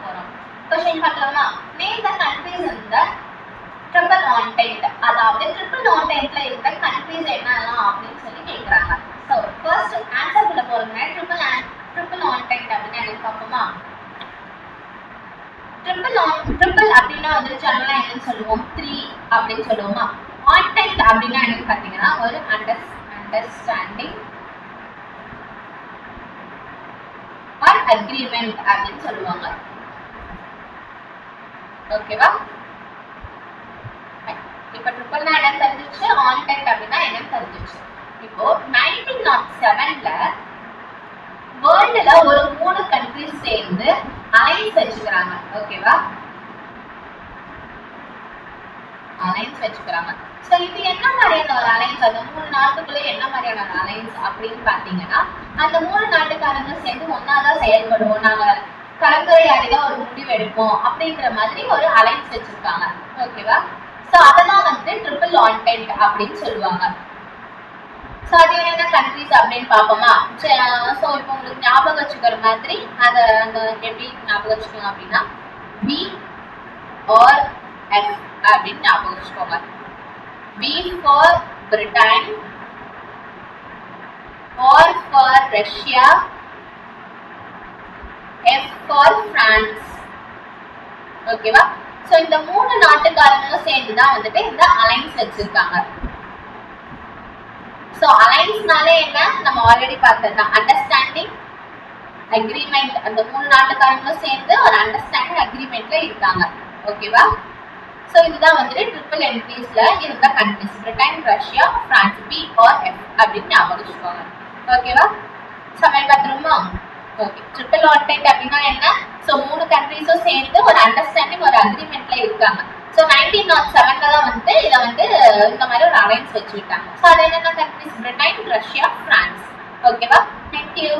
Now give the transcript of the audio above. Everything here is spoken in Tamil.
போறோம். क्वेश्चन பார்க்கலாமா? Name the countries in the triple entente. அதாவது ட்ரிபிள் ஆன்டென்ட்ல இருக்க कंट्रीज என்னலாம் அப்படினு சொல்லி கேக்குறாங்க. சோ ஃபர்ஸ்ட் ஆன்சர் குள்ள போறோம்னா ட்ரிபிள் ஆன்டென்ட் அப்படினா என்ன பாப்போமா? ட்ரிபிள் அப்படினா வந்து ஜெனரலா என்னன்னு சொல்லுவோம்? 3 அப்படினு சொல்லுவோமா? ஆன்டென்ட் அப்படினா என்னன்னு பாத்தீங்கன்னா ஒரு அண்டர்ஸ்டாண்டிங் ஆர் அக்ரிமெண்ட் அப்படினு சொல்லுவாங்க. ஓகேவா? இப்போ ட்ரிபிள்னா என்ன தெரிஞ்சிச்சு, ஆன்டென்ட் அப்படினா என்ன தெரிஞ்சிச்சு. இப்போ 1907ல வேர்ல்ட்ல ஒரு 3 கண்ட்ரிஸ் சேர்ந்து அலைன்ஸ் வச்சுக்கிறாங்க. ஓகேவா? அலைன்ஸ் வச்சுக்கிறாங்க. சோ இது என்ன மாதிரியான ஒரு அலைன்ஸ்? அந்த 3 நாட்டுக்குள்ள என்ன மாதிரியான அலைன்ஸ் அப்படின்னு பாத்தீங்கன்னா, அந்த 3 நாட்டுக்காரங்க சேர்ந்து ஒன்னாதான் செயல்படுவோம், நாங்க கலந்துரையாடிதான் ஒரு முடிவு எடுப்போம் அப்படின்ற மாதிரி ஒரு அலைன்ஸ் வச்சிருக்காங்க. ஓகேவா? சோ அதெல்லாம் வந்து ட்ரிபிள் ஆன்டென்ட் அப்படின்னு சொல்லுவாங்க. சோ அது என்ன கண்ட்ரிஸ் அப்படின்னு பாப்போமா? சோ இப்போ உங்களுக்கு ஞாபகம் வச்சுக்கிற மாதிரி அந்த எப்படி ஞாபகம் வச்சுக்கோங்க அப்படின்னா, பி ஆர் எஃப் அப்படின்னு ஞாபகம் வச்சுக்கோங்க. B for Britain, R for Russia, F for France. ஓகேவா? சோ இந்த 3 நாட்டுக்காரங்களும் சேர்ந்து தான் வந்துட்டு இந்த அலைன்ஸ் வச்சிருக்காங்க. சோ அலைன்ஸ்னாலே என்ன? நம்ம ஆல்ரெடி பார்த்ததுதான், அண்டர்ஸ்டாண்டிங் அக்ரிமெண்ட். அந்த 3 நாட்டுக்காரங்களும் சேர்ந்து ஒரு அண்டர்ஸ்டாண்டிங் அக்ரிமெண்ட்ல இருக்காங்க. ஓகேவா? சோ இதுதான் வந்து ட்ரிபிள் என்ட்ரிஸ்ல இருக்க countries, Britain, Russia, France. P R F அப்படின்னு ஞாபகம் வச்சுக்கோங்க. ஓகேவா? சமையல் பார்த்துருமா? ஓகே. ட்ரிபிள் ஆன்டென்ட் அப்படின்னா என்ன? சோ 3 கண்ட்ரிஸும் சேர்ந்து ஒரு அண்டர்ஸ்டாண்டிங் ஒரு அக்ரிமெண்ட்ல இருக்காங்க. சோ 1907ல தான் வந்து இதை வந்து இந்த மாதிரி ஒரு அலைன்ஸ் வச்சுக்கிட்டாங்க. சோ அது என்னென்ன கண்ட்ரிஸ்? Britain, Russia, France. ஓகேவா? தேங்க்யூ.